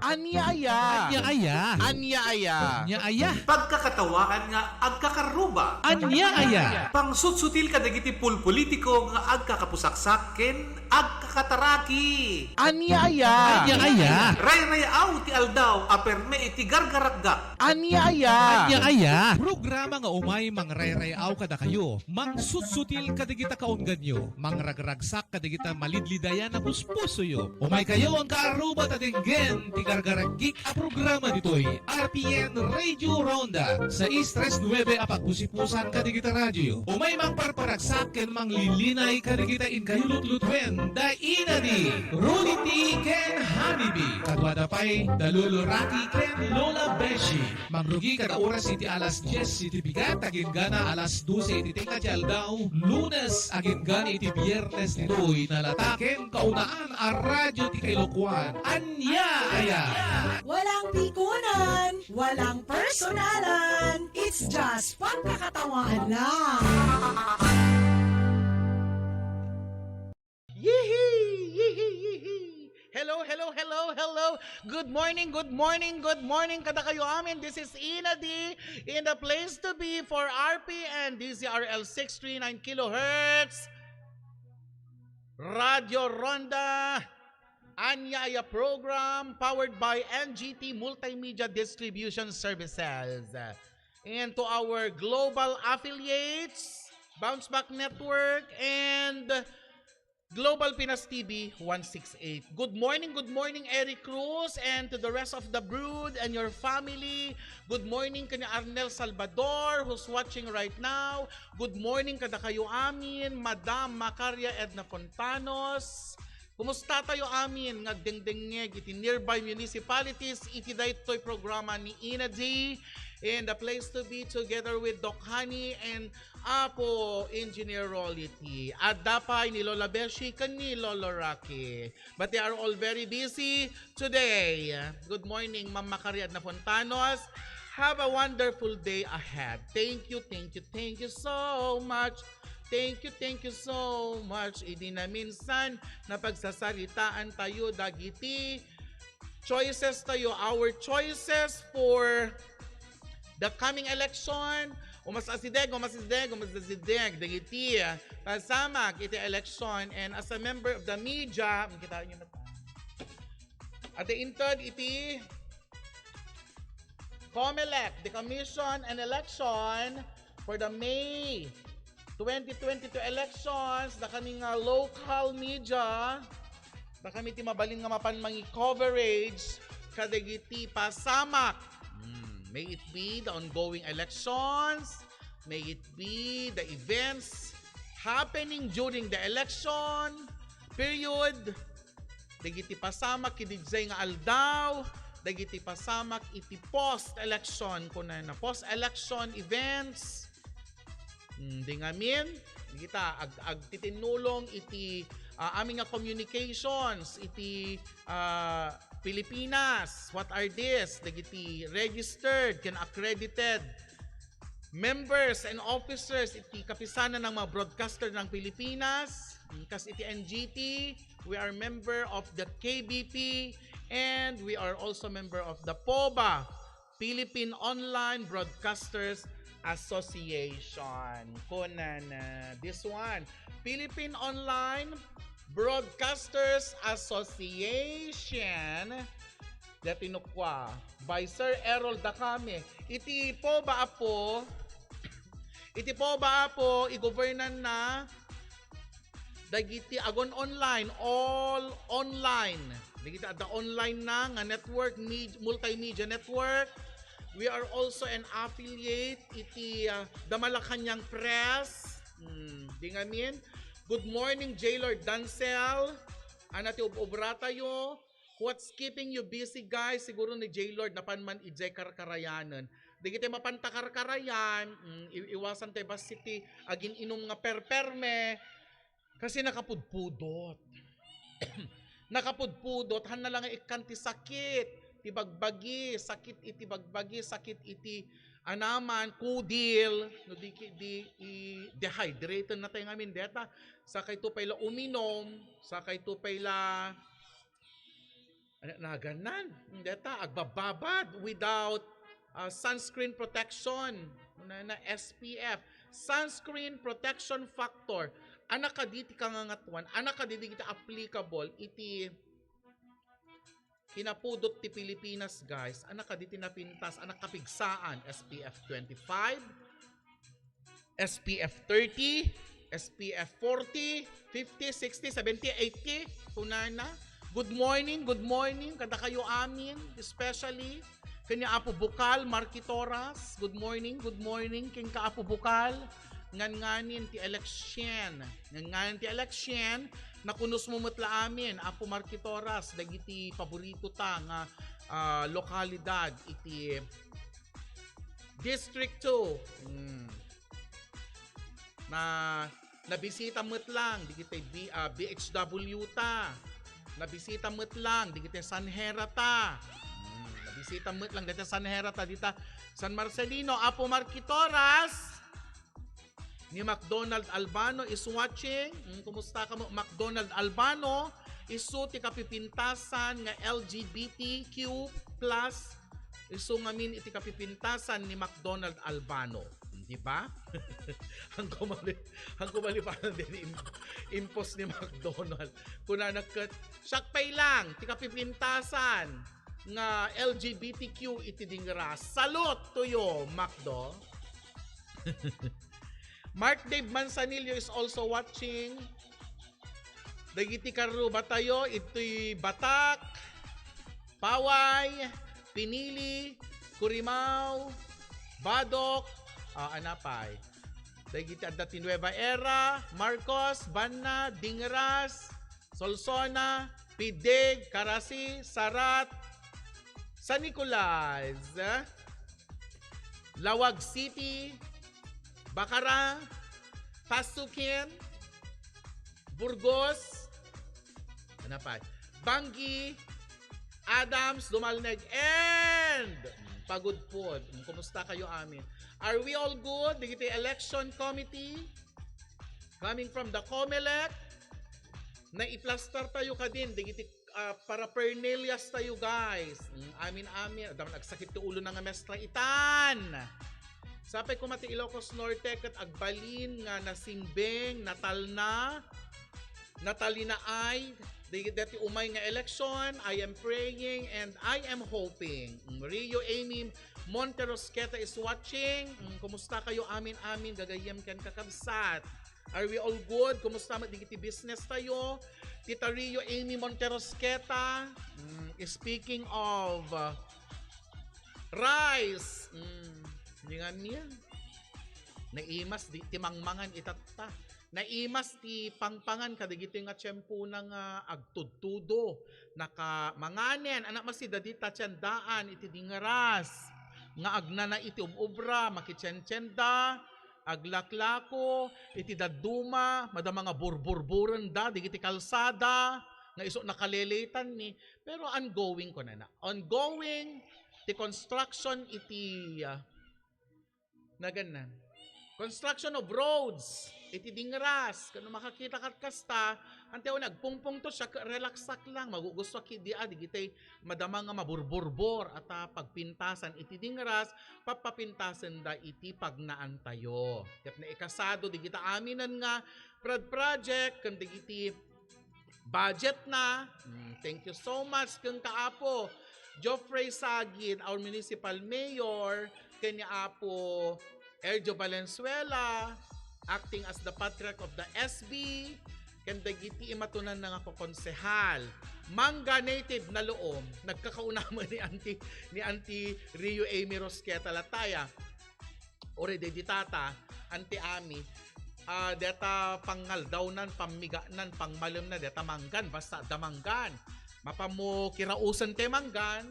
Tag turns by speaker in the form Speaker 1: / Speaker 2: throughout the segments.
Speaker 1: Anya-aya.
Speaker 2: Anya-aya.
Speaker 1: Anya-aya.
Speaker 2: Anya-aya.
Speaker 3: Pagkakatawaan nga agkakaruba.
Speaker 2: Anya-aya.
Speaker 3: Pangsusutil ka dagiti pulpolitiko nga agkakapusaksaken agkakataraki.
Speaker 1: Anya-aya.
Speaker 2: Anya-aya.
Speaker 3: Ray-rayaw ti aldaw aperme iti gargaragga.
Speaker 1: Anya-aya.
Speaker 2: Anya-aya. Programa nga umay mangrayrayaw kada kayo. Mangsusutil kadigita kaunggan nyo. Mangragragsak kadigita malidlidayan na puspuso yo. Umay kayo ang kaaruba tatinggen ti gargaragik a programa ditoy. RPN Radio Ronda sa Istres 9 apagpusipusan kadigita radyo. Umay mangparparagsak ken manglilinay kadigita in kayulot-lutwen da inadi. Rudy T. Ken Habibi. Kadwada pay Dalulo Raki ken Lola Beshi. Mangrugi kada oras iti alas 10 iti bigat agin gana alas 12 iti tingka ti aldaw. Lunes agin gana iti biyernes nitoy nalataken kaunaan a radyo ti Kailokuan. Anya-aya.
Speaker 4: Walang pikunan, walang personalan. It's just pagkakatawahan lang.
Speaker 1: Yee-hee! Yee-hee! Yee-hee! Hello, hello, hello, hello. Good morning, good morning, good morning kada kayo amin. This is Ina D in the place to be for RPN DZRL 639 kilohertz. Radio Ronda Anya-aya program powered by NGT Multimedia Distribution Services. And to our global affiliates, Bounce Back Network and Global Pinas TV 168. Good morning Eric Cruz, and to the rest of the brood and your family. Good morning kanya Arnel Salvador who's watching right now. Good morning kada kayo amin, Madam Macaria Edna Fontanos. Kumusta tayo amin nga dengdengeg iti nearby municipalities iti daytoy programa ni Ina D and the place to be together with Doc Honey and Apo Engineer Rolity. At dapay ni Lola Beshi kan ni Lolo Rocky. But they are all very busy today. Good morning Ma'am Macaria na Fontanos. Have a wonderful day ahead. Thank you so much. Thank you so much. Hindi na minsan na pagsasalitaan tayo dagiti choices tayo, our choices for the coming election. Umasasideg, dagiti kasama iti election, and as a member of the media, kita niyo mata. At the intod iti COMELEC, the Commission and Election for the May 2022 elections, na kaming local media, na kami ti mabalin nga mapan mangi coverage kadagiti pasamak. May it be the ongoing elections, may it be the events happening during the election period, dagiti pasamak kidijay nga aldaw, dagiti pasamak iti post-election kunan na post-election events. Di ngamin, kita agtitinulong iti aming nga communications iti Pilipinas. What are this? Dagiti registered can accredited members and officers iti kapisanan ng mga broadcaster ng Pilipinas. Kas iti NGT, we are member of the KBP, and we are also member of the POBA, Philippine Online Broadcasters Association. Kunan this one, Philippine Online Broadcasters Association, datinukwa by Sir Errol Dacame. Iti po ba po i-governan na dagiti agon online, all online. Dagiti the online na nga network, multimedia network. We are also an affiliate iti the Malacanang Press. Di ngamin. Good morning, J. Lord Dancel. Anati obrata yo. What's keeping you busy, guys? Siguro ni J. Lord napanman ijay karkarayanan. Di kita mapantakarkarayan, iwasan tayo ba city, aging inom nga perperme, kasi nakapudpudot. Nakapudpudot, han na lang ikanti sakit. Tibagbagi, sakit iti bagbagi, sakit iti anaman, kudil, no di dehydrated na tayo ngamin deta. Sakay to pala uminom, sakay to pala na ganan. Deta, agbababad without sunscreen protection. Na SPF. Sunscreen protection factor. Anak ka diti kangangatuan. Anak ka diti kita applicable. Iti kinapudot ti Pilipinas, guys. Anak ka diti napintas. Anak kapigsaan. SPF 25. SPF 30. SPF 40. 50, 60, 70, 80. Tunana. Good morning. Kada kayo amin. Especially kanya Apo Bukal, Marquitoras. Good morning. King ka Apo Bukal. Nganganin ti eleksyon. Nakunos mo matla amin. Apo Marquitoras. Dagiti paborito ta nga lokalidad. Iti District 2. Nabisita mo't lang. Digiti BHW ta. Nabisita mo't lang. Digiti San Herata. Bisita mo lang dito San Herata, dito San Marcelino. Apo Marquitoras ni McDonald Albano is watching. Kumusta ka mo, McDonald Albano? Isu ti kapipintasan nga LGBTQ+. Isu ngamin iti kapipintasan ni McDonald Albano. Di ba? ang kumali pa din impos ni McDonald. Kuna nagkat, sakpay lang, ti kapipintasan nga LGBTQ iti dingra. Salute to you, Macdo. Mark Dave Manzanillo is also watching. Dagiti karu batayo ito'y Batak, Paway, Pinili, Curimao, Badok, anapay. Dagiti adda ti Nueva Era, Marcos, Banna, Dingras, Solsona, Pidig, Karasi, Sarat, San Nicolas, Lawag City, Bacara, Pasukin, Burgos, Bangi, Adams, Dumalneg, and Pagudpod. Kumusta kayo amin? Are we all good? Digiti election committee coming from the COMELEC na iplaster tayo ka din. Digiti para pernelias tayo, guys. Amin. Daman agsakit ti ulo na nga mestra itan. Sapay ko mati Ilocos Norte kat agbalin nga nasimbeng, natalina ay dati umay nga election. I am praying and I am hoping. Rio Amy Monterosqueta is watching. Kumusta kayo amin? Gagayam kan kakabsat. Are we all good? Kumusta digiti business tayo? Tita Rio Amy Monterosqueta. Speaking of rice. Hindi nga niya. Naimas di timangmangan itata. Naimas ti pangpangan kadigito nga tiyempo na nga agtudtudo. Naka manganen. Anak masida di tatyandaan iti dingaras. Nga agnana iti umubra. Makitsentsenda. Aglaklako, iti daduma, madama nga burburburan da, digiti kalsada, nga iso nakaleletan ni, pero ongoing ko na. Ongoing, ti construction iti, naganan, construction of roads, iti dingras, kano makakita kasta, anteo nagpungpung to siya, relaxak lang, magugusto ki di digitay madama nga maburburbor at pagpintasan iti dingras, papapintasan da iti pagnaan tayo. Kaya na ikasado, digita aminan nga project, kan digiti budget na. Thank you so much kang kaapo. Joffrey Sagid, our municipal mayor, kanya apo Erjo Valenzuela, acting as the patriarch of the SB, kandagiti imatunan na ako konsehal. Mangga native na loom, nagkakaunaman ni Auntie Rio Amy Rosqueta Lataya. Ore de ditata, Auntie Ami, deta pangaldawnan, pamiganan, pangmalam na deta manggan, basta damanggan. Mapamo kirausan te manggan,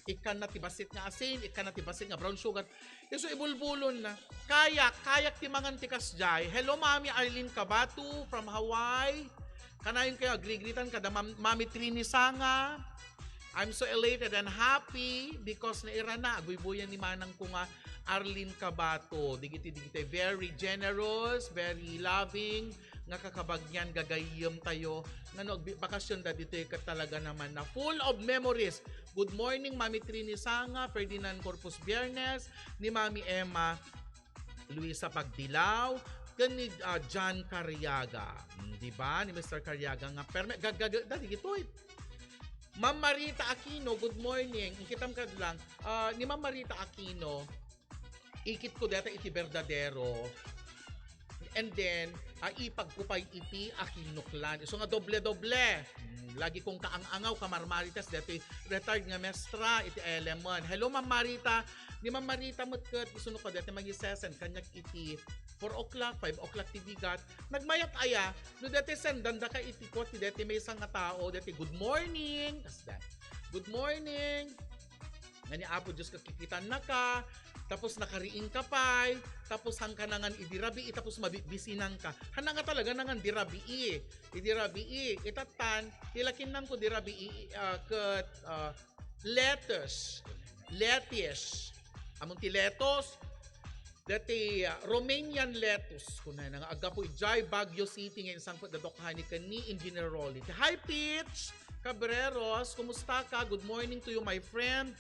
Speaker 1: ikan na tibasit nga asin, ikan na tibasit nga brown sugar. Iso ibulbulon na. Kayak timangan tikas jay. Hello, Mami Arlene Cabatu from Hawaii. Kanayon kayo, agrigritan kada Mami Trini Sanga. I'm so elated and happy because naira na. Aguybuyan ni manang ko nga Arlene Cabatu. Digiti, very generous, very loving, nga kakabagyan gagayem tayo nga bakasyon da dito ka talaga naman na full of memories. Good morning Mami Trini Sanga, Ferdinand Corpus Biernes, ni Mami Emma Luisa Pagdilaw, ni John Carriaga, di ba? Ni Mr. Carriaga nga dali gito Ma'am Marita Aquino, good morning. Ikitam ka lang. Ni Ma'am Marita Aquino, ikit ko data iti verdadero. And then, ipagkupay iti akinuklan. So nga doble-doble. Lagi kong kaang-angaw, kamarmaritas, dito retired nga mestra, iti elemon. Hello, Ma'am Marita. Ni Ma'am Marita, matkat, isunod ko dito mag-isesen, kanyak iti 4 o'clock, 5 o'clock tibigat. Nagmayat aya, no dito sendanda ka iti ko, dito may isang nga tao, dito good morning. Good morning. Nga ni Apo Diyos kakikitan na ka, tapos nakariing ka pa, tapos hang ka nangan idirabi, tapos mabibisinan ka. Hana nga talaga nangan dirabi, idirabi, itatan, tilakin nang ko dirabi, kat lettuce, among ti lettuce, dati Romanian lettuce, kunan nga agapo ijay Baguio City ngayon sang pagdadokhani ka ni Engineer Rolly. Hi Pitch Cabreros, kumusta ka? Good morning to you my friend.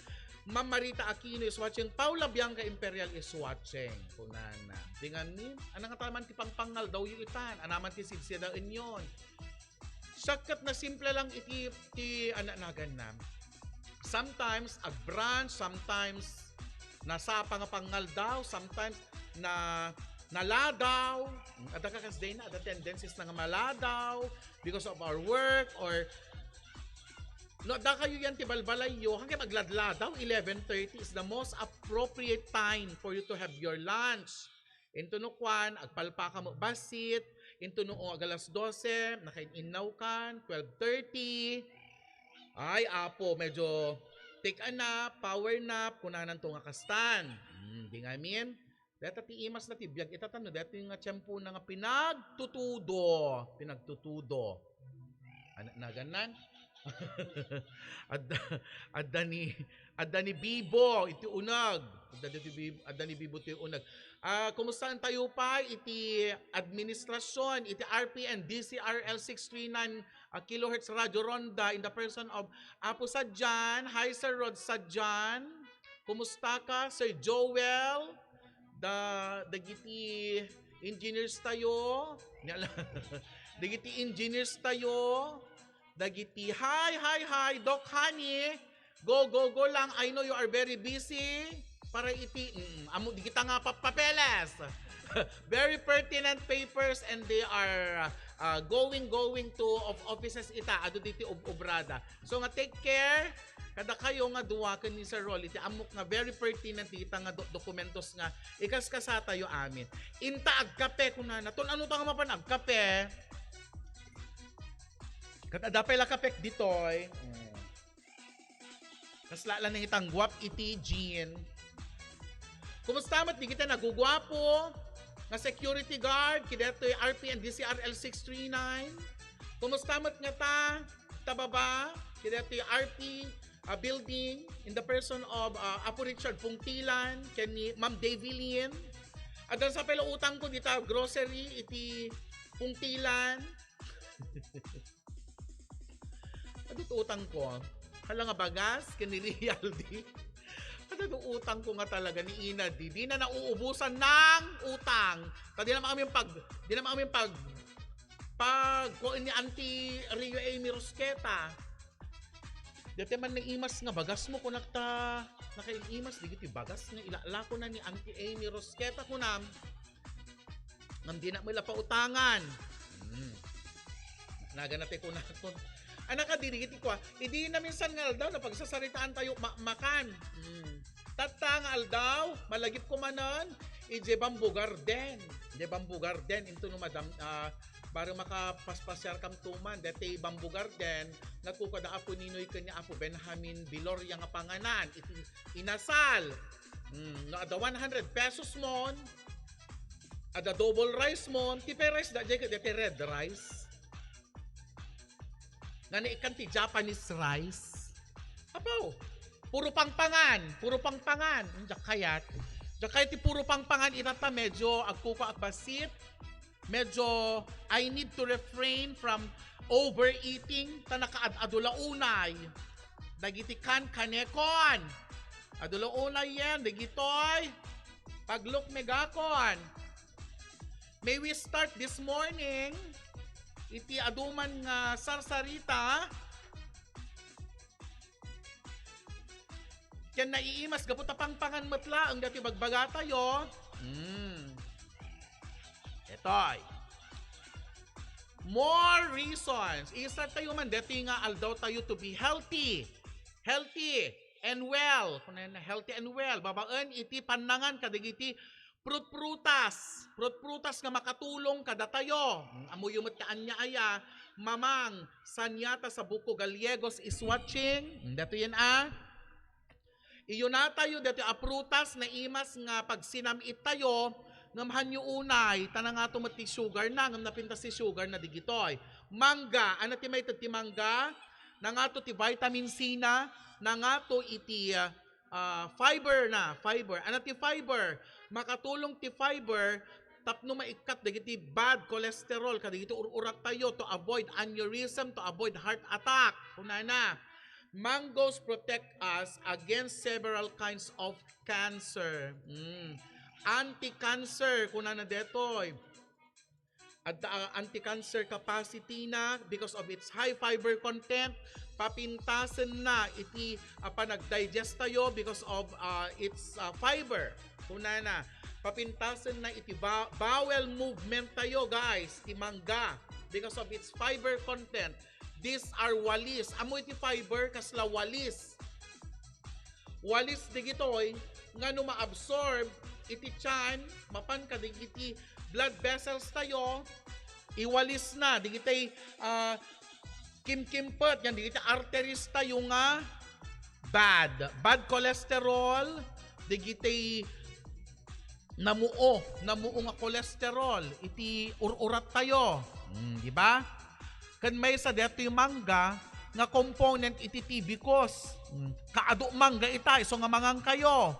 Speaker 1: Ma'am Marita Aquino is watching. Paula Bianca Imperial is watching. Kunana. Tingan ni, anang taman ti pangpangal daw yung itan. Anaman ti sidsiya daw inyon. Sakat na simple lang iti ananagan na. Sometimes ag-branch, sometimes nasa pangapangal daw, sometimes naladaw. Ada ka kasday na, ada tendencies na nga maladaw because of our work or no, da kayo yan tibalbalayo hanggang magladladaw 11:30 is the most appropriate time for you to have your lunch. Into no kwan, agpalpa ka mo basit, into no agalas 12, nakainaw kan, 12:30. Ay, apo, medyo take a nap, power nap, kunanan to nga kastan. Di nga amin. Deta ti imas na ti biyag itatano, deta yung nga tiyempo na nga pinagtutudo. Na ganan? Adda ni Bibo iti unag. Adda ni Bibo iti unag. Kumusta ang tayo pa iti administrasyon iti RPN DCRL 639 kilohertz Radio Ronda in the person of Apo Sadjan. Hi Sir Rod Sadjan. Kumusta ka Sir Joel? Dagiti engineers tayo. Dagiti engineers tayo. Dagiti, hi, Doc Honey. Go lang. I know you are very busy. Para iti, di kita nga papeles. Very pertinent papers and they are going to of offices ita. Ado diti obrada. So nga take care. Kada kayo nga duwakan ni Sir Rolly, iti amok nga very pertinent ita nga dokumentos nga ikaskasa tayo amin. Inta agkape kunana. Ton ano ta nga mapan agkape? Katadapay la kapek ditoy. Kaslala nang itang guwap iti Jean. Kumusta mat di kita nagugwapo? Nga security guard kidetoy RPN DCRL 639. Kumusta mat nga tababa kidetoy RP building in the person of Apo Richard Pungtilan kani Ma'am Davilyn. Adan sa pelo utang ko dita grocery iti Pungtilan. Adito utang ko, hala nga bagas, kanili Realdi. Adito utang ko nga talaga ni Ina, di na nauubusan ng utang. Di naman kami kung ni Auntie Rio Amy Rosqueta. Dati man naimas nga bagas mo kung nakaimas, di giti bagas nga ilala ko na ni Auntie Amy Rosqueta ko nam di na mo ila pautangan. Naganate ko na ito. Anak ka dirigiti ko hindi na minsan nga aldaw na pagsasaritaan tayo makan. Tatang aldaw, malagip ko manon, ije Bamboo Garden. Ije Bamboo Garden, into no madam, para makapaspasyar kam tuman, dati Bamboo Garden, nagkukada apo ninoy kanya apo Benjamin Biloria nga panganan, inasal. No, ada 100 pesos mon, ada double rice mon, tipe rice da jay dati red rice. Nga ikan ti Japanese rice. Apaw, puro pangpangan. Diyak kayat ti puro pangpangan itata medyo agkuko agbasit. medyo I need to refrain from overeating ta nakaadula unay. Dagiti kanekon. Adula unay yan, dagitoy. Pagluk megakon. May we start this morning iti aduman nga sarsarita. Ken naiimas gapot pangpangan metla ang dati bagbaga tayo. Etoy. More reasons. Isa tayo man dati nga aldaw tayo to be healthy. Healthy and well. Kunan healthy and well. Babaan iti panangan kadagiti prutas. Prutas nga makatulong kada tayo. Amo yumot kaan niya aya. Mamang sanyata sa buko Gallegos is watching. Dito yan Iyon na tayo dito prutas na imas nga pag sinamit tayo ngam nyo unay, tanang nga tumati sugar na, ngam napintas si sugar na digitoy. Mangga, ano ti may ti mangga? Na nga to ti vitamin C na nga to iti fiber na, fiber. Ano ti fiber? Makatulong ti fiber, tapno maikat, dagiti bad cholesterol, kadagiti urat tayo to avoid aneurysm, to avoid heart attack. Kunana, mangoes protect us against several kinds of cancer. Anti-cancer, kuna na detoy. At anti-cancer capacity na because of its high fiber content, papintasan na iti panag-digest tayo because of its fiber. Kuna na, papintasan na iti bowel movement tayo guys, iti mangga because of its fiber content. These are walis. Amo iti fiber kasla walis. Walis digitoy nga no ma-absorb iti tiyan, mapan ka iti blood vessels tayo, iwalis na, digitay kimkimpet, yan digitay arteries tayo nga bad cholesterol, digitay namuo nga cholesterol, iti urat tayo, di ba? Kan may sa dito yung mangga, nga component iti tibikos, kaado mangga ita, iso nga mangang kayo.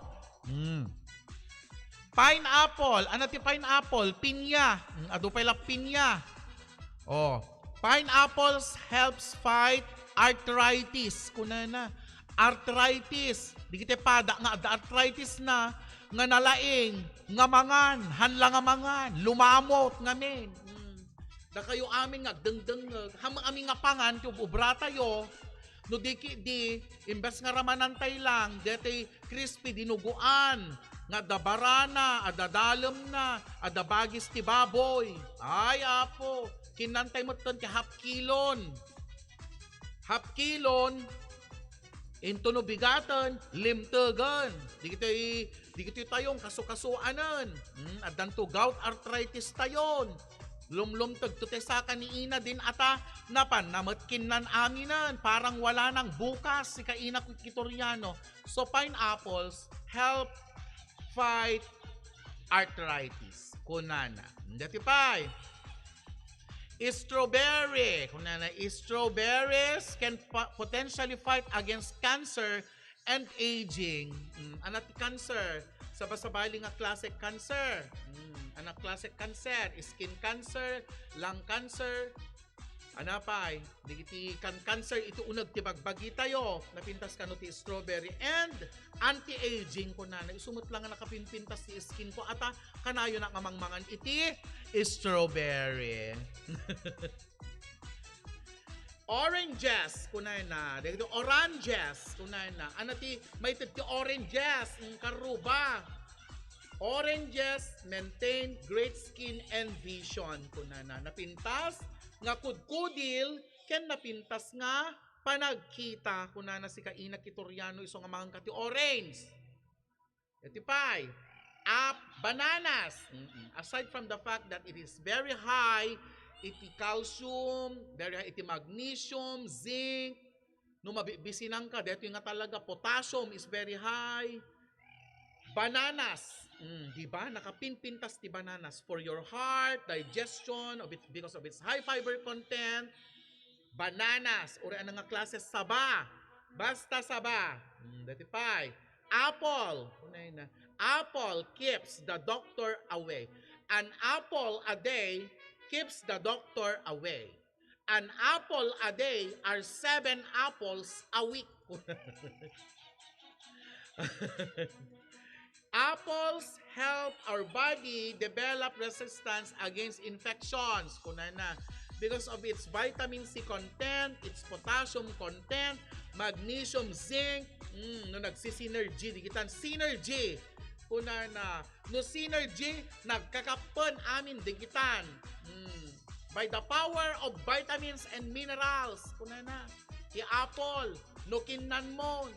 Speaker 1: Pineapple. Ano ti pineapple? Pinya. Ado pala pinya. Pineapples helps fight arthritis. Kuna na. Arthritis. Di kita pada nga arthritis na nga nalaing, nga mangan, hanla nga mangan, lumamot nga men. Da kayo amin nga dengdeng hamang amin nga pangan yung ubra tayo. No di imbes nga ramanantay lang, deti crispy dinuguan. Nga dabarana, adadalem na, adabagis ti baboy. Ay, apo, kinantay mo ito ti half kilon. Half kilon, into no bigatan, limtagan. Di kita tayong kasukasuanan. Adan to gout arthritis tayon. Lumlumtag to sa kaniina din ata, napan, namatkin nan aminan. Parang wala nang bukas si kaina Kitoriano. So, pineapples help fight arthritis. Kunana. Dati pa. Strawberry. Kunana. Strawberries can potentially fight against cancer and aging. Anak cancer. Sabay-sabay nga classic cancer. Anak classic cancer. Skin cancer. Lung cancer. Ano pa digiti cancer ito unag ti bagbagi tayo napintas kano ti strawberry and anti-aging ko na isumot lang nga nakapinpintas ti skin ko ata kanayo na kamangmangan iti strawberry. Oranges kunay na dito oranges kunay na ano ti may ti oranges karuba. Oranges maintain great skin and vision kunay na napintas nga kudkudil ken napintas nga panagkita kuna na si kaina Kitoriano iso nga mga kati orange. Iti pay bananas. Aside from the fact that it is very high iti calcium, very high iti magnesium, zinc, no mabisinang ka dito nga talaga potassium is very high. Bananas. Diba? Nakapinpintas ti bananas for your heart, digestion, because of its high fiber content. Bananas. Uri nga klase saba. Basta saba. Dati pa. Apple. Apple keeps the doctor away. An apple a day keeps the doctor away. An apple a day are 7 apples a week. Apples help our body develop resistance against infections. Kunay na. Because of its vitamin C content, its potassium content, magnesium, zinc, no nagsi-synergy, digitan synergy. Kunay na. No synergy, nagkakapon amin digitan. By the power of vitamins and minerals. Kunay na. The apple, no kinnan mo.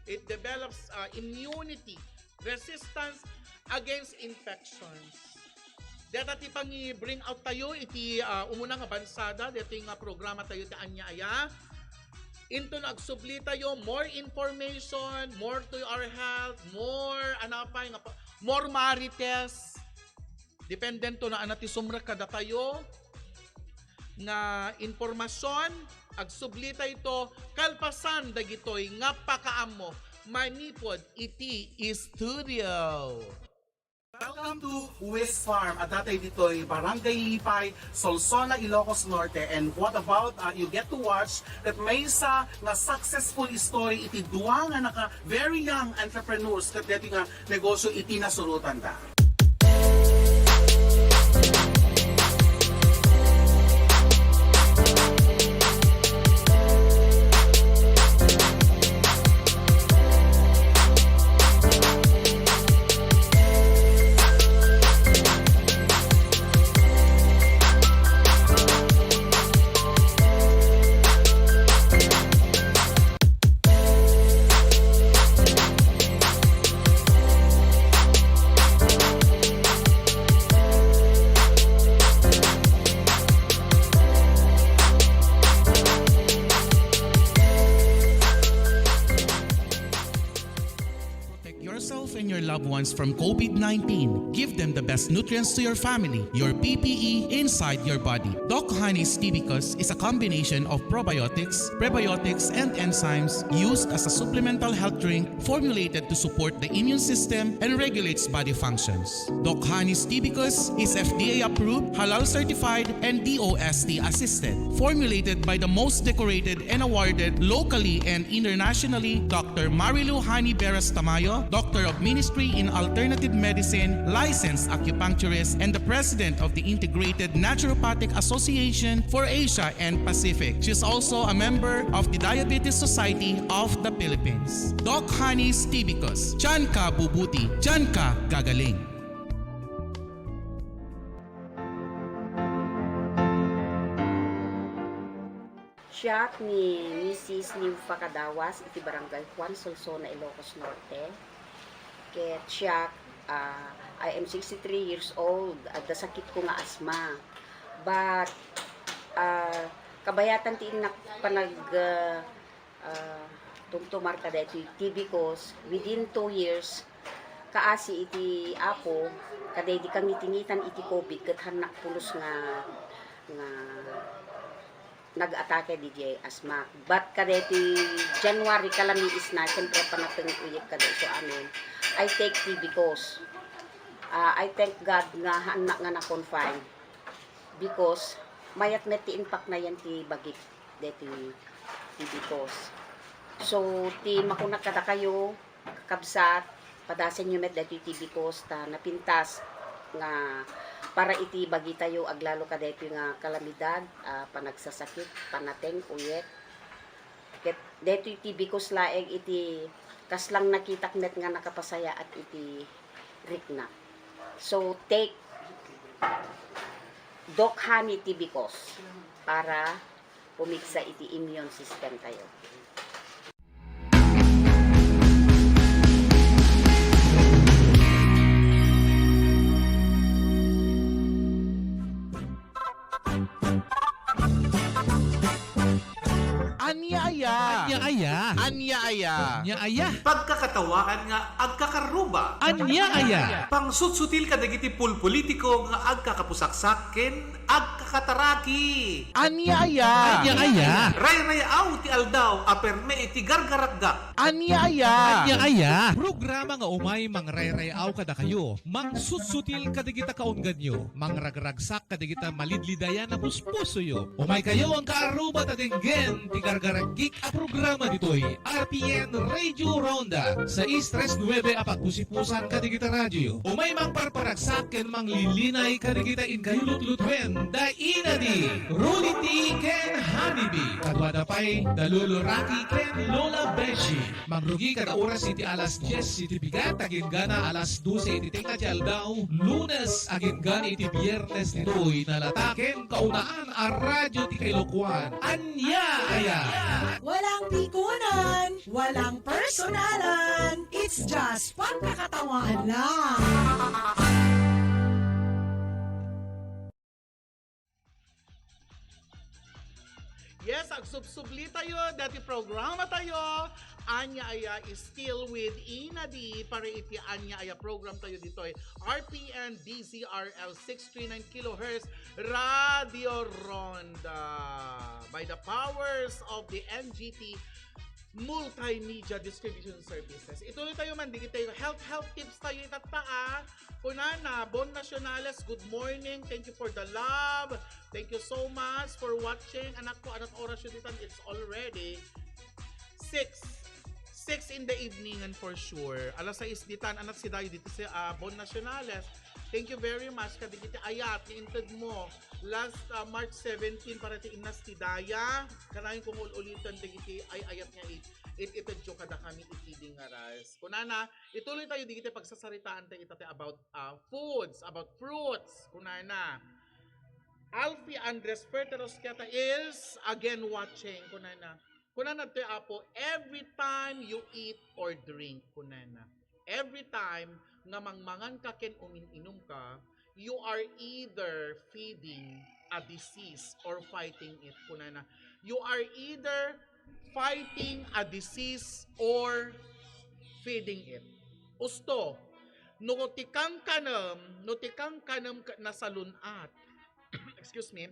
Speaker 1: It develops immunity, resistance against infections. Data ti pang i-bring out tayo iti umuna nga bansada, dito nga programa tayo ti Anya-aya. Into nagsubli tayo more information, more to our health, more marites. Dependento na anati sumra kada tayo nga informasyon, agsublita ito, kalpasan dagitoy nga pakaamo, manipod iti studio.
Speaker 5: Welcome to West Farm. At datay dito'y Barangay Lipay, Solsona, Ilocos Norte. And what about, you get to watch that may isa nga successful story iti duwa nga naka very young entrepreneurs kat dito nga negosyo iti nasurutan da.
Speaker 1: Yourself and your loved ones from COVID-19. Give them the best nutrients to your family, your PPE inside your body. Doc Honey's Tibicus is a combination of probiotics, prebiotics, and enzymes used as a supplemental health drink formulated to support the immune system and regulates body functions. Doc Honey's Tibicus is FDA approved, halal certified, and DOST assisted. Formulated by the most decorated and awarded locally and internationally, Dr. Marilu Hani Beras Tamayo, Doctor of Ministry in Alternative Medicine, licensed acupuncturist, and the President of the Integrated Naturopathic Association for Asia and Pacific. She is also a member of the Diabetes Society of the Philippines. Doc Honey's Tibicus. Diyan ka bubuti, diyan ka gagaling.
Speaker 6: Siyak ni Mrs. Nympha Cadawas, iti Barangay Juan, Solsona, Ilocos Norte. Ket siyak, I am 63 years old at sakit ko nga asma. But, kabayatan ti inak panag tungtumar kada iti Tibicus within 2 years, kaasi iti apo, kada di kang itingitan iti COVID, ket hanak pulos nga nag-atake DJ asma. But kadeti January kalami is na, siyempre panatang uyip kada so amin. I take Tibicus. I thank God nga anak nga na-confine. Because mayat met ti impact na yan ti bagik deti Tibicus. So ti makunak kada kayo, kakabsat, padasen nyo met deti Tibicus ta napintas nga para iti bagi tayo aglalo ka dito nga kalamidad, panagsasakit, panateng, uyet. Ket dito iti Tibicus laeng iti kaslang nakitak net nga nakapasaya at iti rikna. So take Doc Honey Tibicus para pumiksa iti immune system tayo.
Speaker 1: Anya-aya.
Speaker 2: Anya-aya.
Speaker 1: Anya-aya.
Speaker 2: Anya-aya.
Speaker 3: Pagkakatawaan nga agkakaruba.
Speaker 2: Anya-aya.
Speaker 3: Pangsutsutil kadagiti pulpolitiko nga agkakapusaksak ken agkakaruba. kataraki.
Speaker 1: Anyaya.
Speaker 2: Anya-aya.
Speaker 3: Ray-rayaw ti aldaw, aperme iti gargaragga.
Speaker 1: Anyaya.
Speaker 2: Anya-aya. Programa nga umay mangrayrayaw kada kayo. Mangsusutil kadigita kaunggan nyo. Mangragragsak kadigita malidlidayan na puspuso yo. Umay kayo ang kaaruba tatinggen. Tigargaragik a programa ditoy. RPN Radio Ronda. Sa Istres 9 apat pusipusan kadigita radyo. Umay mangparparagsak ken manglilinay kadigita in kayo lutlutwen. Da inadi. Rudy T. Ken Honeybee. Kadwada pa'y Dalulo Rocky Ken Lola Beshi. Mangrugi kada oras iti alas 10 iti bigat agin gana alas 12 iti tinga ti aldaw. Lunes agin gana iti biyernes nitoy nalataken kaunaan a radyo ti kailokuan. Anya aya.
Speaker 4: Walang pikunan, walang personalan. It's just pagkakatawahan lang.
Speaker 1: Yes, agsubsubli tayo, dati programa tayo. Anya Aya is still with Inadi para iti Anya Aya program tayo dito RPN DZRL 639 kHz Radio Ronda by the powers of the NGT Multimedia Distribution Services. Ituloy tayo man, di tayo health tips tayo itataa. Kunana, Bon Nacionales, good morning. Thank you for the love. Thank you so much for watching. Anak ko, anong oras yun dito? It's already 6 in the evening and for sure. Alas 6 ditan, anak si Dayo dito si Bon Nacionales. Thank you very much. Kadigiti ayat, niintad mo. Last March 17, para ti inas ti Daya. Kanayin kong ulitan, digiti ay ayat nga ititad jo kada kami itiding aras. Kunana, ituloy tayo digiti pagsasaritaan tayo itate about foods, about fruits. Kunana, Alfie Andres Ferteros Keta is again watching. Kunana te apo, every time you eat or drink, kunana, every time nga mangmangan ka ken uminom ka, you are either feeding a disease or fighting it. Kunana, you are either fighting a disease or feeding it. Usto, nutikang kanam nasalunat. Excuse me.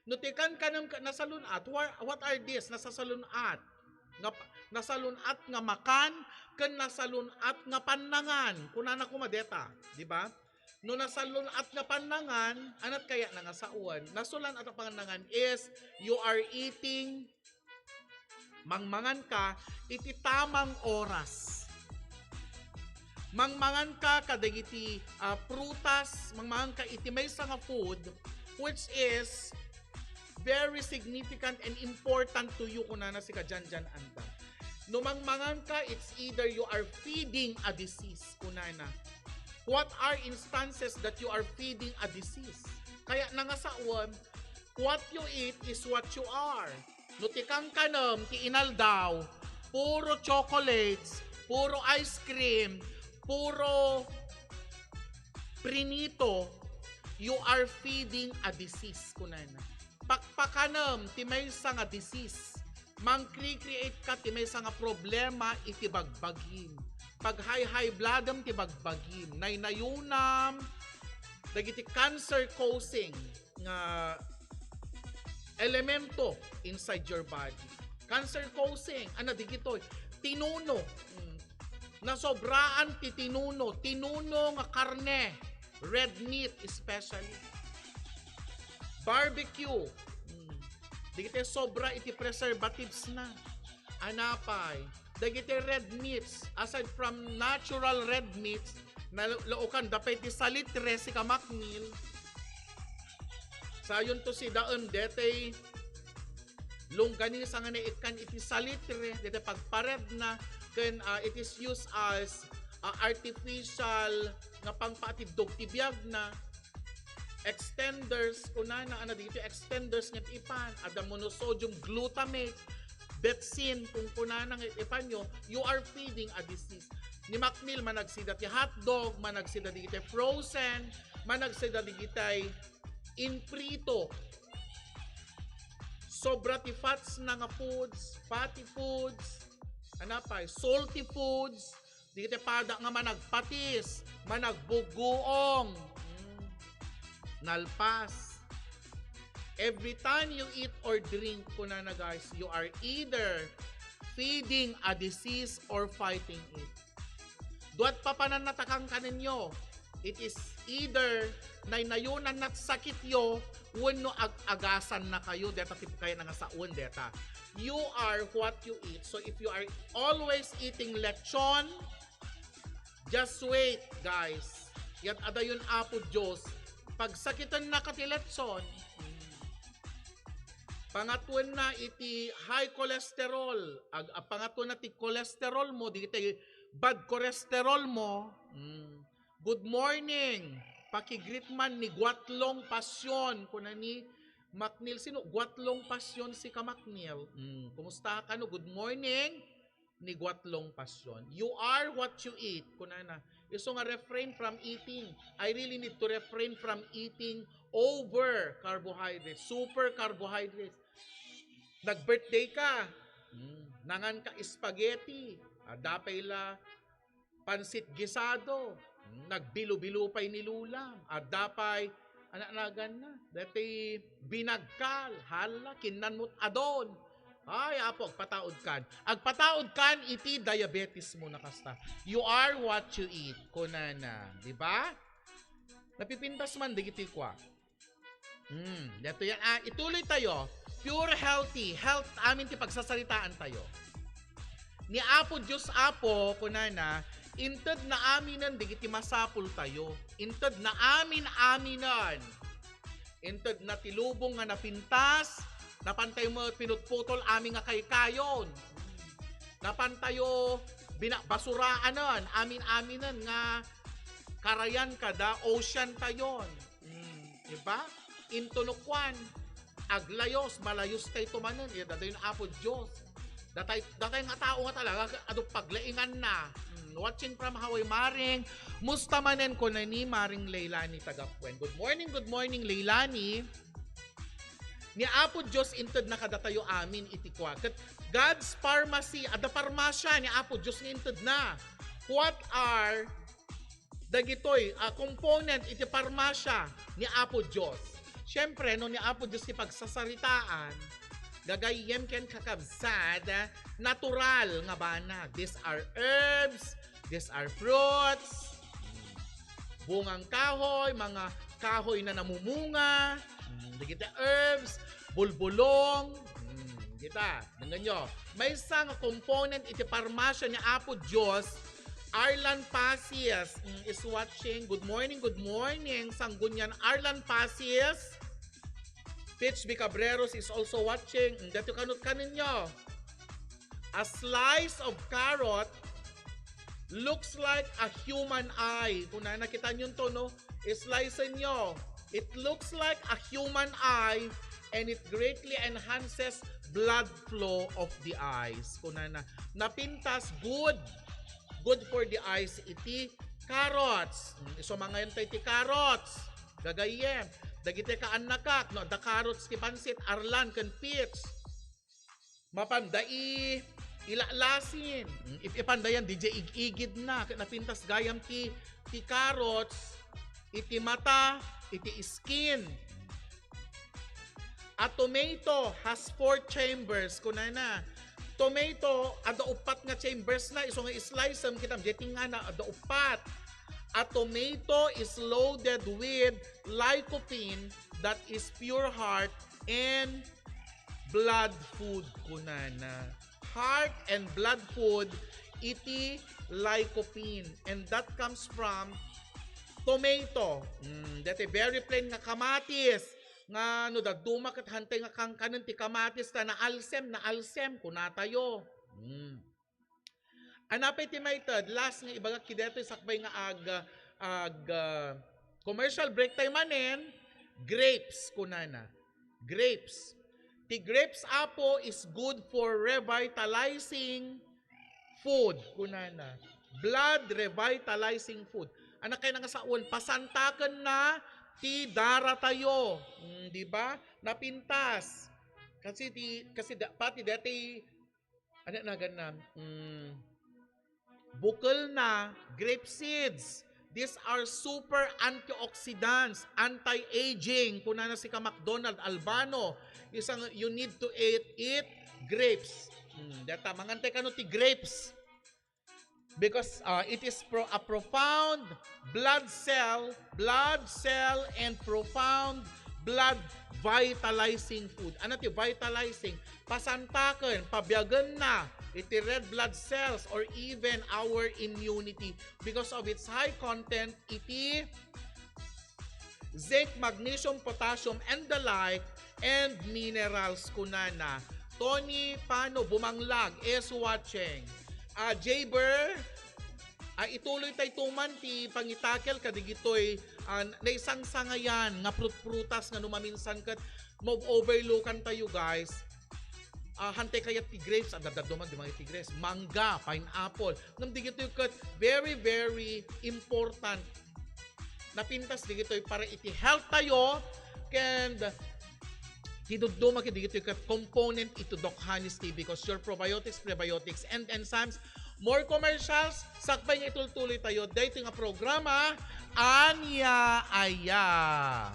Speaker 1: Nutikan kanam nasalunat. What are this? Nasasalunat. Nasalunat nga makan ken nasalunat nga panangan. Kunana ko madeta, di ba? No nasalunat nga panangan, anat kaya na nga sauan. Nasulan at panangan is you are eating mangmangan ka iti tamang oras. Mangmangan ka kadagiti prutas, mangmangan ka iti maysa nga food which is very significant and important to you kunana si kajanjan anda. No mangmangan ka, it's either you are feeding a disease kunana. What are instances that you are feeding a disease? Kaya nangasauan, what you eat is what you are. Nutikang kanam, ti inaldaw, puro chocolates, puro ice cream, puro prinito, you are feeding a disease kunana. Pakpakanam, ti maysa nga disease. Mang-create ka, ti maysa nga problema, iti bagbagin. Pag high bloodam, ti bagbagin. Naynayunam, dagiti cancer causing nga elemento inside your body. Cancer causing, ano digitoy? Tinuno. Nasobraan ti tinuno. Tinuno nga karne. Red meat especially. Barbecue. Digiti sobra iti preservatives na. Anapay. Digiti red meats. Aside from natural red meats, na laukan dapay ti salitre si kamaknil. Sayon to si daon detay lunggani sa nga ikan iti salitre dete pagpared na ken it is used as artificial nga pangpatidog ti biag na extenders kunana ana dito extenders nga ipan ada monosodium glutamate betsin kung kunana nga ipan nyo, you are feeding a disease. Ni Macmil managsida ti hotdog, managsida di kitay frozen, managsida di kitay in prito. Sobra ti fats na nga foods, fatty foods, anapay, salty foods, di kitay pada nga managpatis, managbuguong, nalpas. every time you eat or drink, kunana guys, you are either feeding a disease or fighting it. Duat papananatakang kaninyo, it is either naynayunan nat sakit yo, wano agasan na kayo, deta tipo kayo na nga sa deta. You are what you eat. So if you are always eating lechon, just wait guys. Yan adayon apo Diyos. Pag sakitan na ka ti lechon, pangatun na iti high cholesterol. Pangatun na ti cholesterol mo, di iti bad cholesterol mo. Good morning. Pakigreet man ni Guatlong Pasyon. Kuna ni Macnil. Sino? Guatlong Pasyon si ka Macnil. Kumusta ka no? Good morning ni Guatlong Pasyon. You are what you eat. Kuna na. Iso nga refrain from eating. I really need to refrain from eating over carbohydrates. Super carbohydrates. Nag-birthday ka. Nangan ka spaghetti. Dapay la pansit gisado. Nagbilo-bilo pa'y nilulam. Dapay anak-nagan na. Dati binagkal. Hala, kinan mo't adon. Ay, apog, pataod kan. Agpataod kan, iti diabetes mo na kasta. You are what you eat. Kunana. Diba? Napipintas man, digiti kwa. Dito yan. Ituloy tayo. Pure healthy. Health, amin ti pagsasalitaan tayo. Ni Apo Diyos Apo, kunana, inted na aminan, digiti masapul tayo. Inted na aminan. Inted na tilubong nga napintas, napantay mo pinutputol aming nga kaykayon. Napantayo basuraanan, aminan nga karayan kada ocean tayon. Diba? Intunukwan, aglayos, malayos tayo tumanan. Dadayon Apo Diyos. Datay nga tao nga talaga, paglaingan na. Watching from Hawaii, Maring. Musta manen ko na ni Maring Leilani Tagapuen. Good morning Leilani. Ni Apo Diyos inted na kadatayo amin itikwa. God's Pharmacy, ada parmasya ni Apo Diyos nga inted na. What are dagitoy component iti parmasya ni Apo Diyos? Siyempre, no ni Apo Diyos ti pagsasaritaan, gagayem ken kakabsad, natural nga bana. These are herbs, these are fruits, bungang kahoy, mga kahoy na namumunga, kita herbs, bulbulong, kita, nanggan nyo. May isang component iti parmasya ni Apo Diyos, Arlan Pasias is watching. Good morning. Sanggunyan Arlan Pasias. Pitch B. Cabreros is also watching. Dito kanot kaninyo. A slice of carrot looks like a human eye. Kung nakita nyo to, no? I-slice nyo. It looks like a human eye and it greatly enhances blood flow of the eyes. Kung napintas, good for the eyes. Iti carrots. So mga yun iti carrots. Gagayem. Dagiti ka anakak, no? The carrots ti pansit, arlan, kan pitch. Mapandai, ilalasin. If ipandayan, DJ igid na. Napintas gayam ti carrots, iti mata, iti skin. A tomato has 4 chambers. Kunana, tomato, ada upat nga chambers na. Iso nga islice am kitam, jeting nga na, ada upat. A tomato is loaded with lycopene that is pure heart and blood food. Kunana. Heart and blood food, iti lycopene. And that comes from tomato. Dati very plain nga kamatis. Nga no dagdumak at hantay nga kangkanan ti kamatis na alsem kunatayo. Anapay ti maytad, last nga ibagak kideto sakbay nga commercial break tayo manen, grapes kunana. Grapes. Ti grapes Apo is good for revitalizing food kunana. Blood revitalizing food. Anak kayo nga saon, pasantakan na ti dara tayo. Di ba? Napintas. Kasi pati dati ano na ganam. Bukal na grape seeds. These are super antioxidants, anti-aging. Kuna na si ka McDonald Albano, isang you need to eat grapes. Data mangantay ka no ti grapes. Because it is a profound blood cell and profound blood vitalizing food. Ano ti vitalizing? Pasantaken, pabiyagan na iti red blood cells or even our immunity because of its high content iti zinc, magnesium, potassium, and the like, and minerals kunana. Tony Pano Bumanglag is watching. Jaber, ituloy tayo tuman ti pangitakel kadigitoy na isang sangayan nga prutas nga numaminsan kat mag-overlookan tayo guys. Hantay kaya ti grapes, duman di mga ti grapes, mangga, pineapple. Ngam digitoy kat very very important na pintas digitoy para iti health tayo and hidugduma kiti dito yung component ito Doc Honey's Tea because your probiotics, prebiotics, and enzymes. More commercials, sakbay nga itultuloy tayo. Dito nga programa, Anya Aya.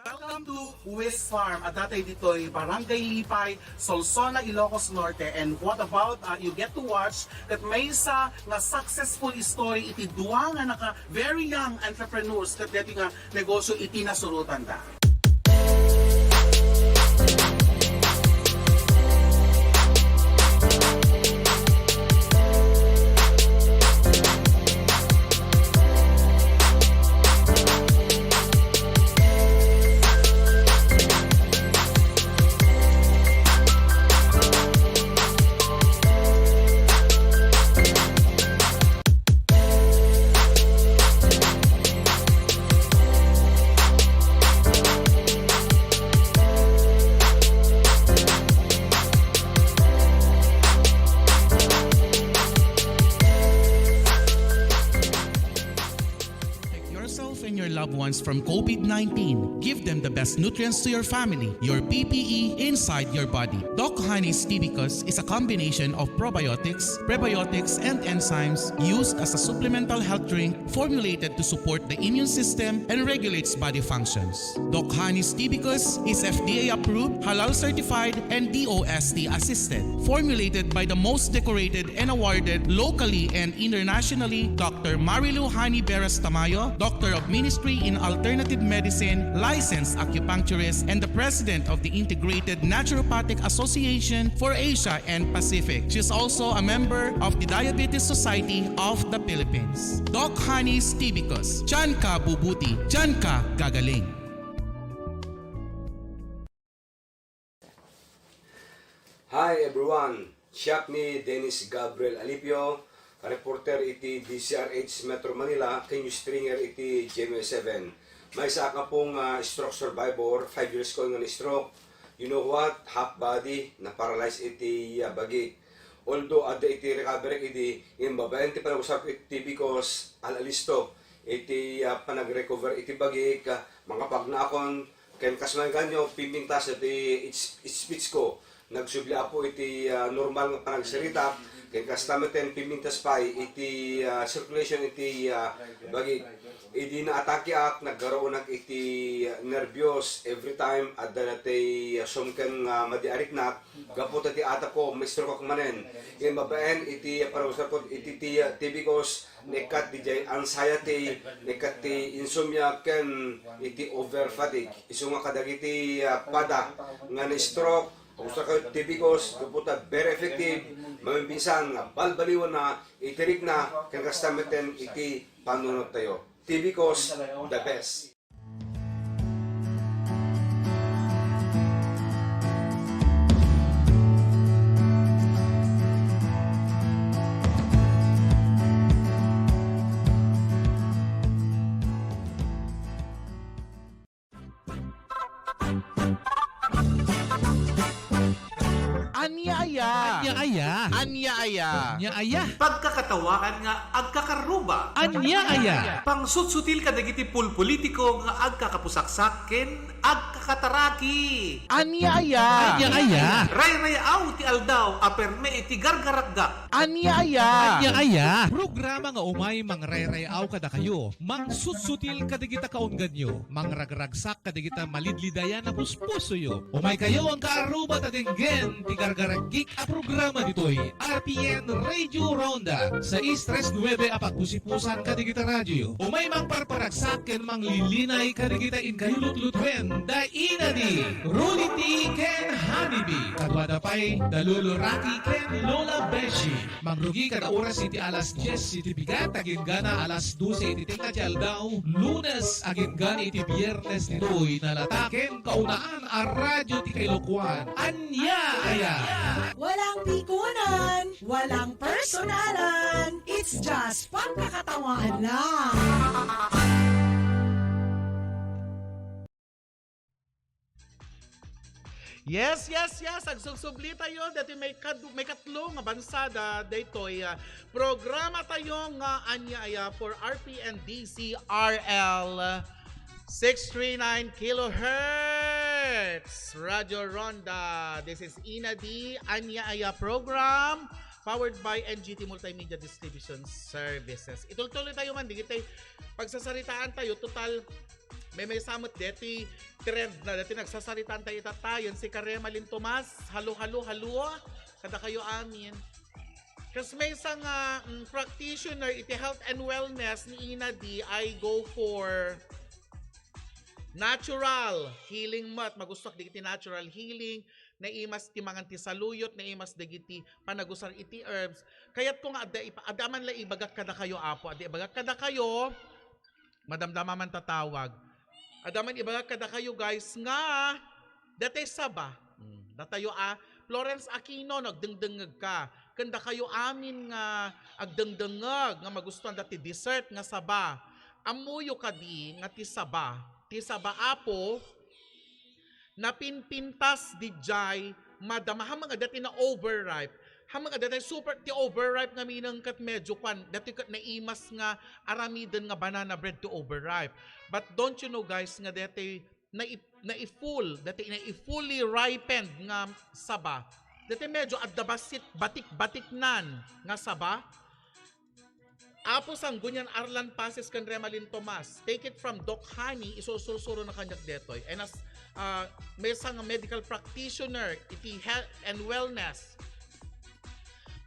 Speaker 5: Welcome to West Farm. At datay dito'y Barangay Lipay, Solsona, Ilocos Norte. And what about you get to watch that may isa nga successful story iti duwa nga naka very young entrepreneurs kat dito nga negosyo iti nasurutan da.
Speaker 7: Loved ones from COVID-19. Give them the best nutrients to your family, your PPE inside your body. Doc Honey's Tibicus is a combination of probiotics, prebiotics, and enzymes used as a supplemental health drink formulated to support the immune system and regulates body functions. Doc Honey's Tibicus is FDA approved, halal certified, and DOST assisted. Formulated by the most decorated and awarded locally and internationally, Dr. Marilu Hani Beras Tamayo, Doctor of Ministry in Alternative Medicine, licensed acupuncturist, and the president of the Integrated Naturopathic Association for Asia and Pacific. She is also a member of the Diabetes Society of the Philippines. Doc Honey's Tibicus. Diyan ka bubuti, diyan ka gagaling.
Speaker 8: Hi everyone, siya ni Dennis Gabriel Alipio, reporter iti DCRH Metro Manila, kay news stringer iti GMA7. May isa ka pong stroke survivor, 5 years ko nga stroke. You know what? Half body, na-paralyze iti bagi. Although ada iti recovery iti yung babayan ti panag-usap iti because alalisto iti panag-recover iti bagi mga pagnakon ken kasman kanyo pimpingtas iti speech ko. Nagsubli po iti normal nga panagsalita ken kastameten pimintas pay iti circulation iti bagi idi na atake ak nagkaroon nag iti nervyos every time at dati sumken madiarik na gapot iti ata ko mistro ko manen ken babaen iti parusar ko iti tibikos nekat DJ anxiety nekat ti insomnia ken iti over fatigue isu nga kadagiti pada nga ni stroke gusto ka tibikos, kaputa very effective, mamimpisan, balbaliwan na, itirik na, kaya kastameten, iti panunod tayo. Tibikos, the best.
Speaker 1: Anya Aya.
Speaker 2: Anya Aya.
Speaker 1: Anya aya.
Speaker 2: Anya aya.
Speaker 3: Pagkakatawaan nga agkakaruba.
Speaker 2: Anya aya.
Speaker 3: Pangsutsutil kadagiti pulpolitiko nga agkakapusaksaken agkakataraki.
Speaker 1: Anya aya.
Speaker 2: Anya aya.
Speaker 3: Ray-rayaw ti aldaw aperme iti gargaragga.
Speaker 1: Anya aya.
Speaker 2: Anya aya. Programa nga umay mangrayrayaw kada kayo. Mangsutsutil kadigita kaunggan nyo. Mangragragsak kadigita malidlidayan na puspuso yo. Umay kayo ang kaaruba tatenggen ti gargaragik a programa ditoy. RPN Radio Ronda sa 639 apagpusipusan kadigita radyo. Umay mangparparagsak ken manglilinay kadigita in kayulutlutten da inadi. Runiti ken Hanibi. Kadwada pay Dalulo Raki ken Lola Beshi. Mangrugi kada oras iti alas 10 iti bigat agin gana alas 12 iti tinga ti aldaw. Lunes agin gana iti biyernes nitoy nalataken kaunaan a radyo ti Kailokuan. Anya aya.
Speaker 4: Walang pikunan, walang personalan. It's just pagkakatawanan lang.
Speaker 1: Yes. Agsugsubli tayo dati may katlo nga bansada daytoy programa tayo nga anya aya for RPNDC RL 639 kilohertz Radio Ronda. This is Ina D Anya Aya program powered by NGT Multimedia Distribution Services. Ituloy tayo man digit pagsasaritaan tayo total may samot deti trend na dati nagsasaritaan tayo itatayon si Karemalin Tomas halo kada kayo amin. Kasi may isang practitioner iti health and wellness ni Ina D I go for natural healing mat. Magustok digiti natural healing. Naimas ti mangan ti saluyot. Naimas digiti panagusar iti herbs. Kaya't kung adaman la ibagak kada kayo apo. Adi ibagak kada kayo. Madamdama man tatawag. Adaman ibagak kada kayo guys nga. Dati saba. Datayo Florence Aquino nagdengdengeg ka. Kanda kayo amin nga agdengdengeg nga magustuhan dati dessert nga saba. Amuyo kadi nga ti saba. Ti saba apo napinpintas di jay madama hamang dati na overripe. Hamang dati super ti overripe nga minang kat medyo kwan dati kat naimas nga aramiden nga banana bread to overripe. But don't you know guys nga dati na-i-full dati na-i-fully ripened nga saba. Dati medyo addabasit batik-batik nan nga saba. Apo sang gunyan Arlan Pases kan Remalin Tomas. Take it from Doc Hani, isusursuro na kanyak detoy. And as may isang medical practitioner, iti health and wellness,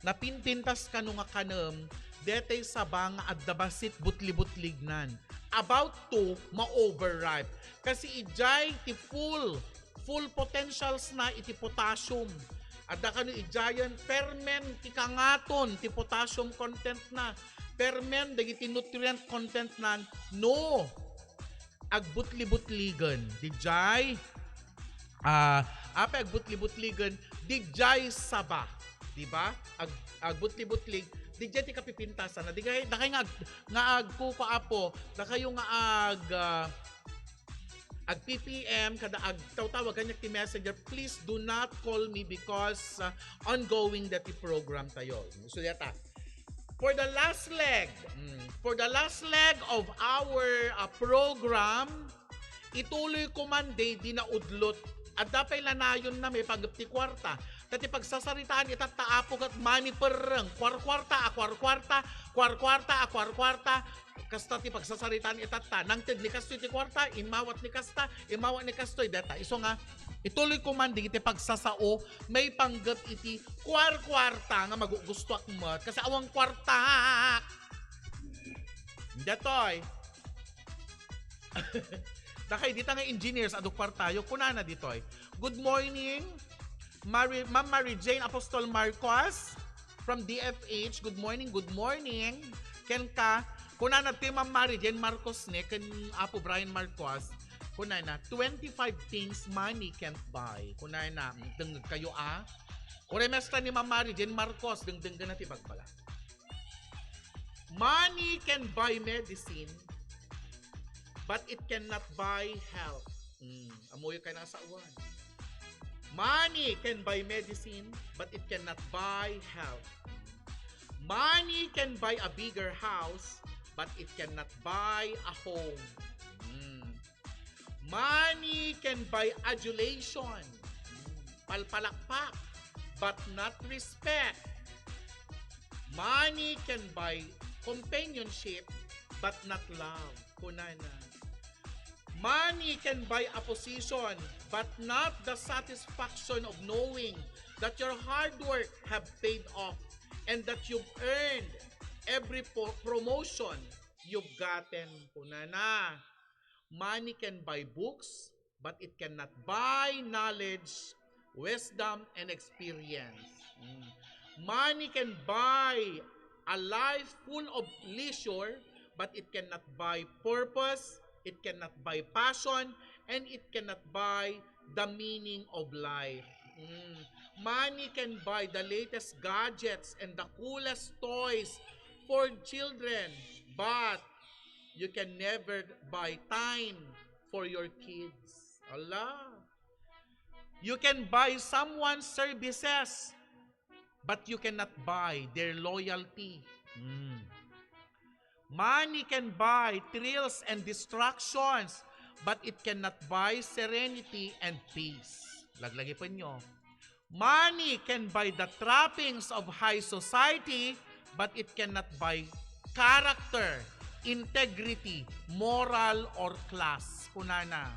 Speaker 1: na pinpintas ka nung kanam, detay sabang at dabasit butli-butlignan. About to ma-overripe. Kasi ijay ti full potentials na iti potassium. At da kanu ijayan ferment ti kangaton ti potassium content na. Ferment dagiti nutrient content nan no agbutli-butligan dijay apa agbutli-butligan dijay saba di ba agbutli-butlig dijay ti kapipintasan na digay dakay nga agkuko apo da kayo nga ag PPM kada ag tawtawag kanyak ti messenger, please do not call me because ongoing dati program tayo so yata. For the last leg of our program, ituloy ko man day dinaudlot at dapay lanayon na may pagapti kwarta. Tati pagsasaritaan itataapog at manipereng kwarkwarta. Kasta ti pagsasaritaan itata nang ted ni kastoy ti kwarta, imawat ni kastoy data. Iso nga ituloy ko man di iti pagsasao may panggap iti kwarta nga magugustuak mo kasi awang kwarta. Datoy. Dakay dita nga engineers adu kwartayo kunana ditoy. Good morning. Ma'am Mary Jane Apostol Marcos from DFH. Good morning. Ken ka kunana ti Ma'am Mary Jane Marcos ne ken Apo Brian Marcos. Kunana 25 things money can't buy. Kunana dengeg kayo Ore mestra ni Ma'am Mary Jane Marcos dengdeng na ti pagpala. Money can buy medicine but it cannot buy health. Amoy kay nasa uwan. Money can buy medicine but it cannot buy health. Money can buy a bigger house, but it cannot buy a home. Mm. Money can buy adulation, palpalakpak, but not respect. Money can buy companionship, but not love. Kunana. Money can buy a position, but not the satisfaction of knowing that your hard work have paid off and that you've earned every promotion you've gotten. Kunana. Money can buy books, but it cannot buy knowledge, wisdom, and experience. Money can buy a life full of leisure, but it cannot buy purpose, it cannot buy passion, and it cannot buy the meaning of life. Money can buy the latest gadgets and the coolest toys for children, but you can never buy time for your kids. Allah. You can buy someone's services, but you cannot buy their loyalty. Money can buy thrills and distractions, but it cannot buy serenity and peace. Laglagi pa nyo. Money can buy the trappings of high society, but it cannot buy character, integrity, moral, or class. Kunana.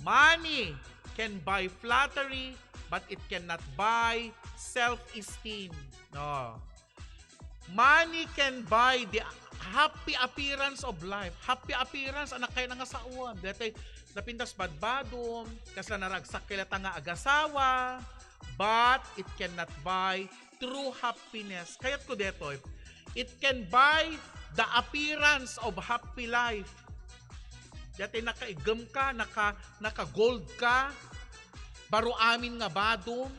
Speaker 1: Money can buy flattery, but it cannot buy self-esteem. No. Money can buy the happy appearance of life. Happy appearance, anak kayo nga sa uwan. Dati, napintas badbadom, kasla naragsak kilata nga agasawa, but it cannot buy true happiness. Kaya't ko dito, it can buy the appearance of happy life. Dati nakaigam ka, naka-gold ka, baro amin nga badom,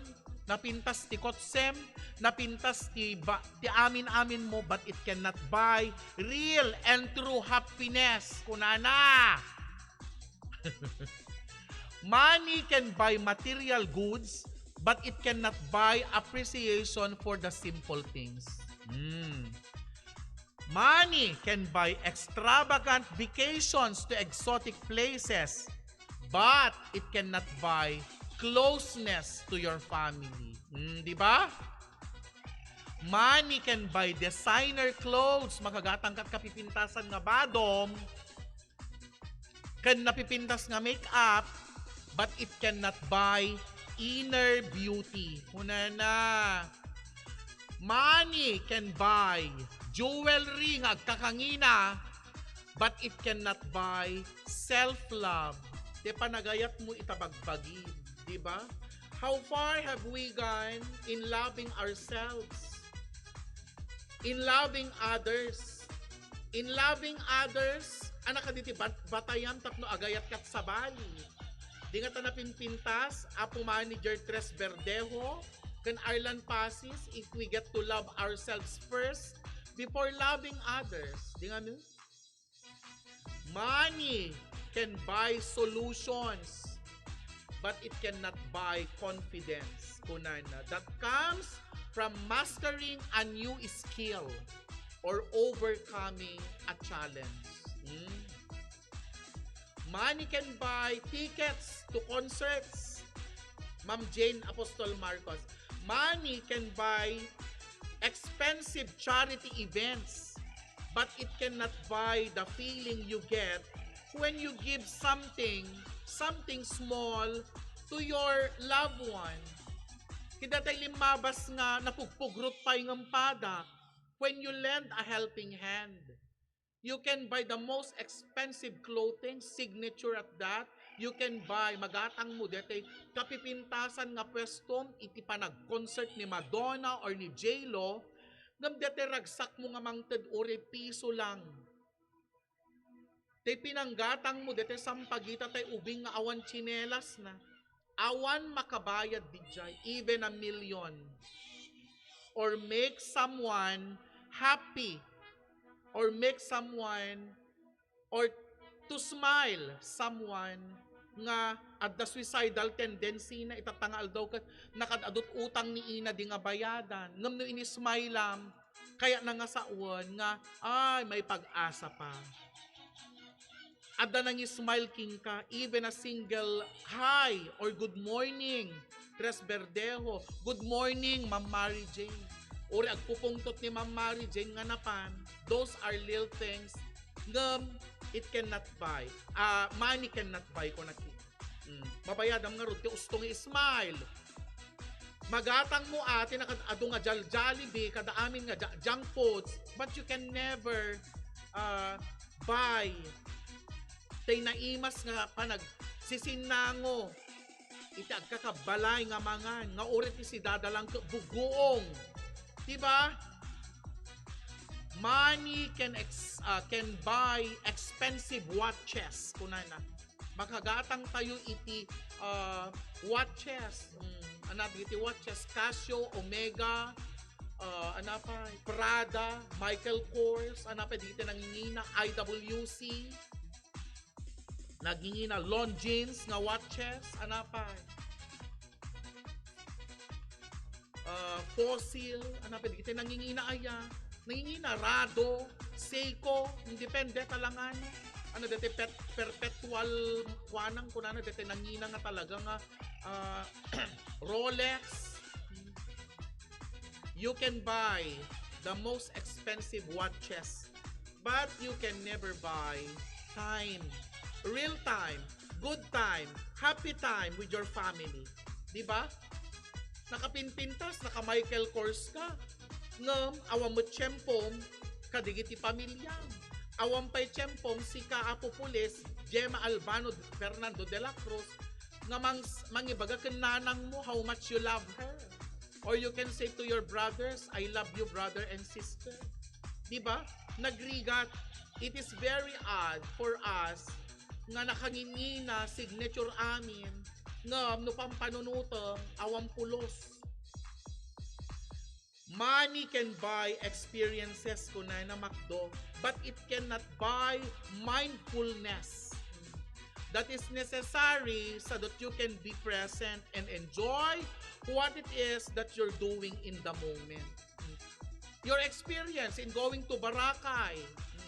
Speaker 1: napintas ti kotsem, napintas ti amin-amin mo, but it cannot buy real and true happiness. Kunana! Money can buy material goods, but it cannot buy appreciation for the simple things. Money can buy extravagant vacations to exotic places, but it cannot buy closeness to your family. Di ba? Money can buy designer clothes, makagatang kat kapipintasan nga badom, kan napipintas nga makeup, but it cannot buy inner beauty. Una na. Money can buy jewelry nga agkakangina, but it cannot buy self-love. Di panagayat mo itabagbagi, di ba? How far have we gone in loving ourselves? In loving others? In loving others, anak ka diti batayan tapno agayat kat sa bali. Di nga tanapin pintas, apo manager Tres Verdejo, kan Arlan Pasis, if we get to love ourselves first, before loving others. Di nga no? Money can buy solutions, but it cannot buy confidence. Kunana, that comes from mastering a new skill or overcoming a challenge. Money can buy tickets to concerts. Ma'am Jane Apostol Marcos. Money can buy expensive charity events, but it cannot buy the feeling you get when you give something small to your loved one. Kidatay limabas nga napugpugrot pa'y ngampada when you lend a helping hand. You can buy the most expensive clothing, signature at that. You can buy, magatang mo dete, kapipintasan nga pwestom, iti pa nag-concert ni Madonna or ni J-Lo, ngam dete ragsak mo nga mangted uri piso lang. Tay pinanggatang mo dete sampagita tay ubing nga awan chinelas na. Awan makabayad dijay, even $1 million. Or make someone happy. Or make someone, or to smile someone nga at the suicidal tendency na itatangal daw ka nakadadot utang ni ina di nga bayadan. Ngam no ini-smile Kaya na nga saon nga, ay, may pag-asa pa. At da nang smile king ka, even a single hi or good morning, Tres Verdejo, good morning, Ma'am Mary Jane. Uri agpupungtot ni Ma'am Mary Jane nga napan, those are little things nga it cannot buy. Money cannot buy ko na mabayadam nga ron, ti ustong smile. Magatang mo ate, ado nga Jollibee, kada amin nga junk foods, but you can never buy tay naimas nga panag sisinango iti agkakabalay nga mangan nga urit si dadalang buguong, diba? Money can buy expensive watches kunana. Makagatang tayo iti watches. Iti watches Casio, Omega, Prada, Michael Kors, dito nangingina IWC. Nagingina Longines nga watches, Fossil, dito nangingina aya. Nangingina Rado, Seiko, independent talangan. Dito perpetual kuanang kunana dito nangina nga talaga nga Rolex. You can buy the most expensive watches, but you can never buy time. Real time, good time, happy time with your family. Diba? Nakapinpintas, naka Michael Kors ka. Ngam, awam mo tiyempom, kadigiti pamilyang. Awam pa'y tiyempom, si Kaapo Pulis, Gemma Albano, Fernando de la Cruz, nga mangibaga kananang mo how much you love her. Or you can say to your brothers, I love you brother and sister. Diba? Nagrigat. It is very odd for us nga nakangingina signature amin nga no pampanunutom awang pulos. Money can buy experiences kunay na McDo, but it cannot buy mindfulness. That is necessary so that you can be present and enjoy what it is that you're doing in the moment. Your experience in going to Boracay,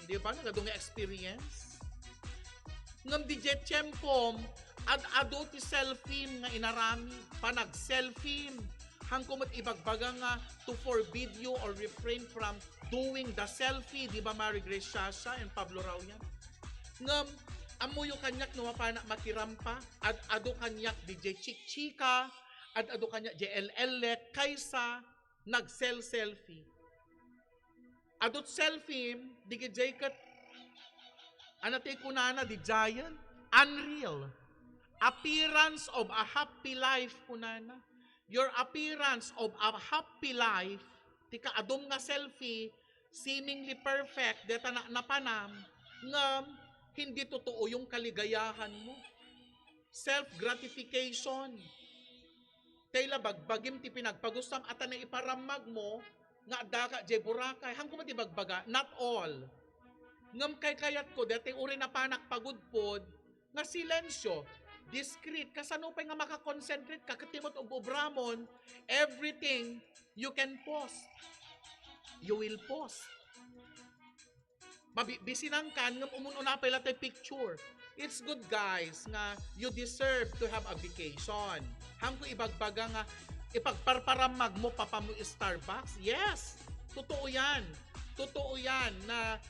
Speaker 1: di ba? Nagadong experience? Ngam di jet tiyempom, ado ti selfie nga inarami, panag selfie, hangkumot ibagbaga nga to forbid you or refrain from doing the selfie, di ba Mary Grace Shasha and Pablo Rauyan? Ngam, amuyo kanyak no mapana makirampa, at ado kanyak DJ Chika, at ado kanyak JLL kaysa nag-selfie. Adot selfie, di kat anate kunana di giant, unreal. Appearance of a happy life kunana. Your appearance of a happy life, tika adom nga selfie, seemingly perfect, deta na napanam, ngam, hindi totoo yung kaligayahan mo. Self-gratification. Tayla bagbagim ti pinagpagustam at na iparamag mo, nga daka jay Boracay, hangko mati bagbaga, not all. Ngam kay kayat ko, dati uri na panak pagudpod, nga silensyo, discreet, kasano pa nga makakonsentrate, kakatimot o bubramon, everything you can post. You will post. Bisinangkan, ngam umununa pa ilatay picture. It's good guys, nga you deserve to have a vacation. Hangko ibagbaga nga, ipagparparamag mo papamo Starbucks? Yes, totoo yan. Totoo yan na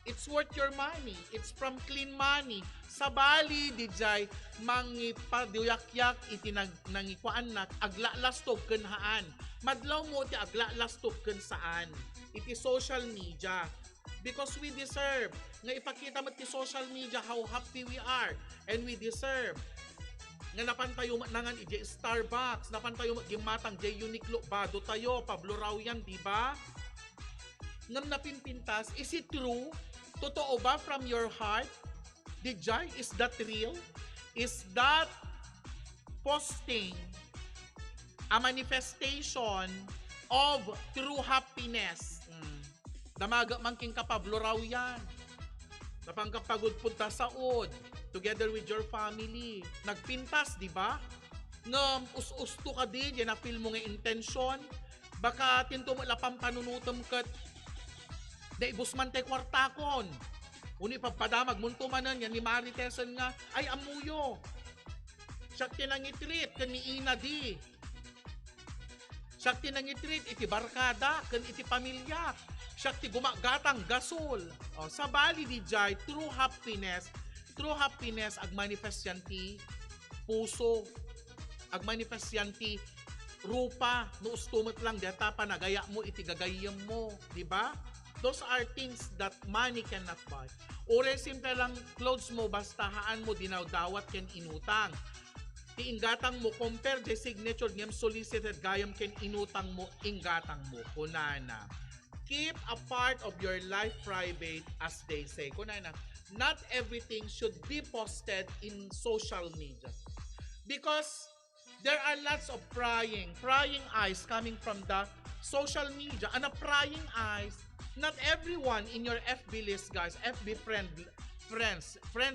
Speaker 1: it's worth your money. It's from clean money. Sa Bali, dijay, mangipaduyakyak iti nangikuan nak, aglalastog ken haan. Madlaw mo ti aglalastog ken saan. Iti social media. Because we deserve. Nga ipakita mo ti social media how happy we are. And we deserve. Nga napantayo nangan iti Starbucks, napantayo gimatang J Uniqlo, Bado tayo, Pablo Rauyan, di ba? Ngam napinpintas, is it true? Totoo ba from your heart? Dijay, is that real? Is that posting a manifestation of true happiness? Damaga mangking ka Pablo Rauyan. Napangkapagod punta saod together with your family. Nagpintas, di ba? Ngam us-usto ka din, yan na feel mo nga intention. Baka tinto mo lapang panunutom kat da ibusman tay kwartakon. Uni pagpadamag munto manan yan ni Maritesan nga ay amuyo. Siya tinangitrit kan ni Ina di. Siya tinangitrit iti barkada kan iti pamilya. Siya ti gumagatang gasol. O, sa bali di jay true happiness ag manifest yan ti puso. Ag manifest yan ti rupa no ustumot lang data pa nagaya mo iti gagayam mo, di ba? Those are things that money cannot buy. Ore simple lang clothes mo basta haan mo dinaw dawat ken inutang. Tiinggatang mo compare the signature ngem solicited gayam ken inutang mo inggatang mo kunana. Keep a part of your life private as they say. Kunana, not everything should be posted in social media. Because there are lots of prying eyes coming from the social media. And a prying eyes, not everyone in your FB list, guys, FB friends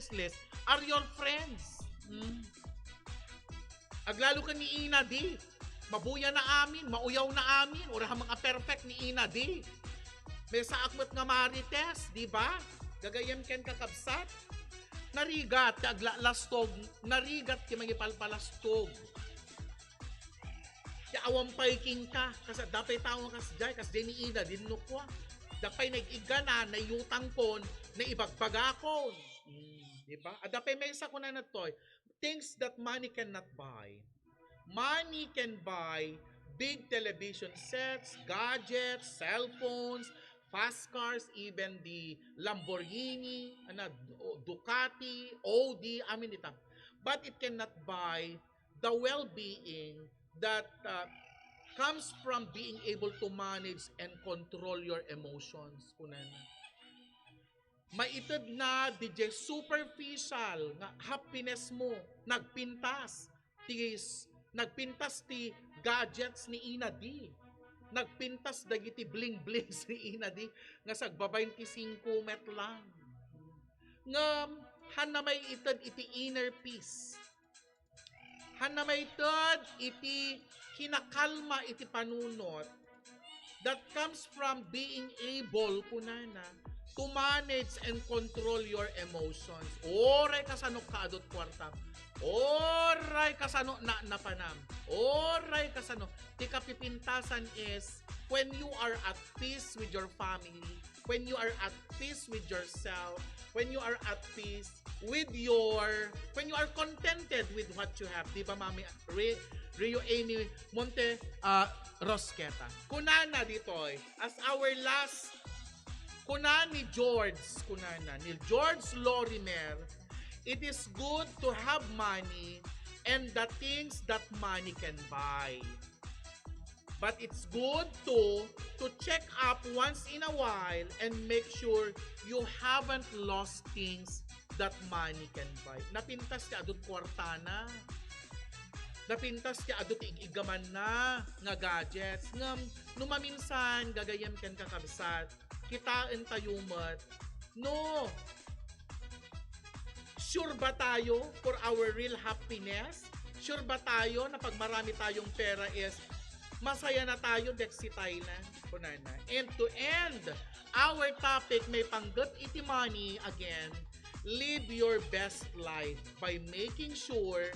Speaker 1: list, are your friends. Aglalo ka ni Ina di. Mabuya na amin, mauyaw na amin, ora mga perfect ni Ina di. May sa akmat nga Marites, di ba? Gagayam ken kakabsat. Narigat ka aglalastog, narigat ki mangipalpalastog. Kaya awampay king ka, kasi dapay tao kas jay, kas di ni Ina, dinukwa. Dapay nag-iga na yutang kon, na ibagbaga kon. Di ba? At dapay may isa ko na natoy, things that money cannot buy. Money can buy big television sets, gadgets, cell phones, fast cars, even the Lamborghini, Ducati, Audi, but it cannot buy the well-being that comes from being able to manage and control your emotions. Maitid na DJ superficial nga happiness mo nagpintas ti gadgets ni Ina di. Nagpintas dagiti bling-bling si Ina di nga sagbabayin ti 5 met lang. Ngam han na may ited iti inner peace. Han na may ited iti kinakalma iti panunot that comes from being able kunana to manage and control your emotions. Oray kasano kaadot kwarta. Oray kasano na napanam. Oray kasano. Ti kapipintasan is when you are at peace with your family, when you are at peace with yourself, when you are at peace with when you are contented with what you have. Di ba, Mami Rio Amy Monte Rosqueta. Kunana ditoy, as our last ni George Lorimer, it is good to have money and the things that money can buy. But it's good to check up once in a while and make sure you haven't lost things that money can buy. Napintas ka adot kwartana. Napintas ka adot igaman na nga gadgets. Ngam numaminsan gagayam ken kakabsat. Kitain tayo mat. No. Sure ba tayo for our real happiness? Sure ba tayo na pag marami tayong pera is masaya na tayo Dexy Thailand? Kunana. And to end our topic, may panggat iti money again, live your best life by making sure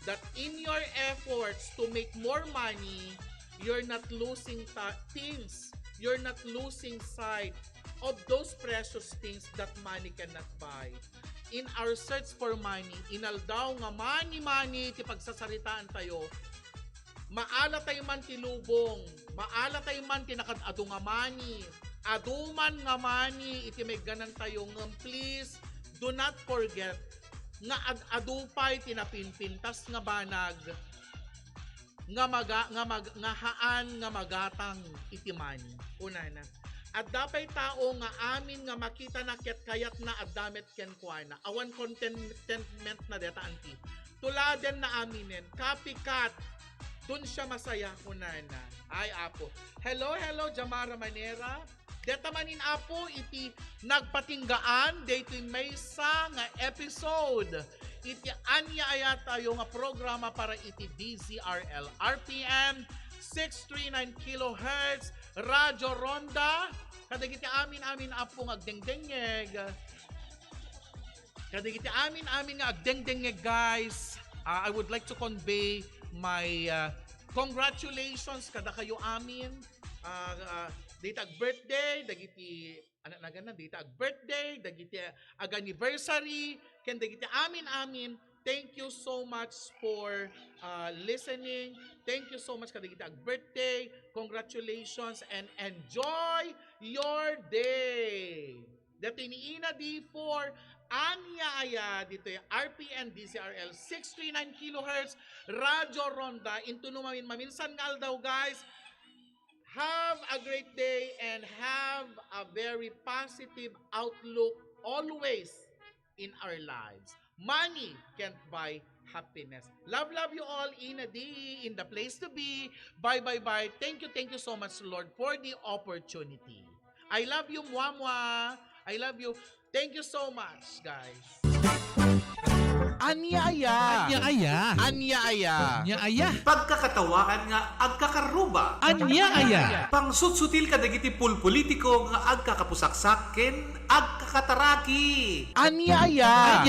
Speaker 1: that in your efforts to make more money, you're not losing things. You're not losing sight of those precious things that money cannot buy. In our search for money, inaldaw nga money, ti pagsasaritaan tayo, maala tayo man ti lubong, maala tayo man ti nakadado nga money, aduman nga money, iti may ganan tayo nga, please, do not forget, nga adupay tinapinpintas nga banag, nga haan nga magatang iti money. Una na. At dapay tao nga amin nga makita na kayat na adamet ken kuana. Awan contentment na deta anti. Tuladen na aminen. Copycat. Dun siya masaya kunana. Ay apo. Hello Jamara Manera. Deta manin apo iti nagpatinggaan daytoy maysa nga episode. Iti anya ayata yung nga programa para iti DZRL RPM 639 kilohertz, Radyo Ronda, kadagiti amin apong agdengdengeg. Kadagiti amin nga agdengdengeg, guys. I would like to convey my congratulations kada kayo amin. Dita ag birthday, dagiti anak na ganan, dita ag birthday, dagiti ag anniversary, ken dagiti amin. Thank you so much for listening. Thank you so much kadagiti ag birthday. Congratulations and enjoy your day. Dito iniina D4 Anya dito yung RPN DCRL 639 kHz Radyo Ronda into maminsan nga daw, guys. Have a great day and have a very positive outlook always in our lives. Money can't buy happiness. Love you all. Ina D in the place to be. Bye. Thank you so much, Lord, for the opportunity. I love you, Mwamwa. I love you. Thank you so much, guys. Anyaya.
Speaker 3: Pagkakatawaan nga agkakaruba.
Speaker 2: Anya.
Speaker 3: Pangsutsutil kadagiti pulpolitiko nga agkakapusaksaken agkakataraki.
Speaker 1: Anyaya.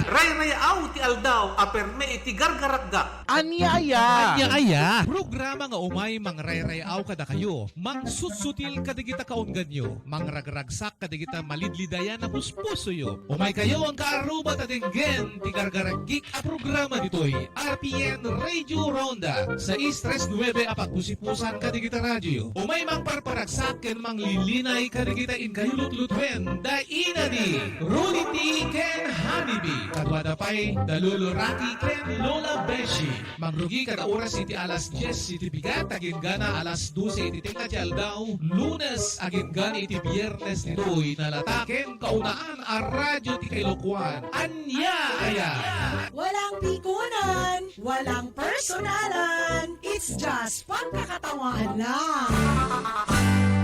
Speaker 3: Ray-rayaw ti aldaw aperme iti gargaragga.
Speaker 1: Anyaya.
Speaker 2: Programa nga umay mangrayrayaw kada kayo. Mangsutsutil kadagita kaunggan nyo. Mangragragsak kadagita malidlidayan na puspuso yo. Umay kayo ang kaaruba tatenggen ti gargaragik a programa ditoy RPN Radio Ronda sa 639 apagpusipusan kadagita radyo. Umay mangparparagsak ken manglilinay kadagita in kayulutlutten da inadi Runiti ken Hanibi kadwada pay daluluraki ken Lola Beshi. Mangrugi kada oras iti alas 10 iti bigat agin gana alas 12 iti tingkat daw Lunes agin gana iti Biyernes nitoy nalataken kaunaan a radyo ti Kailokuan. Anya.
Speaker 4: Walang pikunan, walang personalan. It's just pagkakatawaan lang.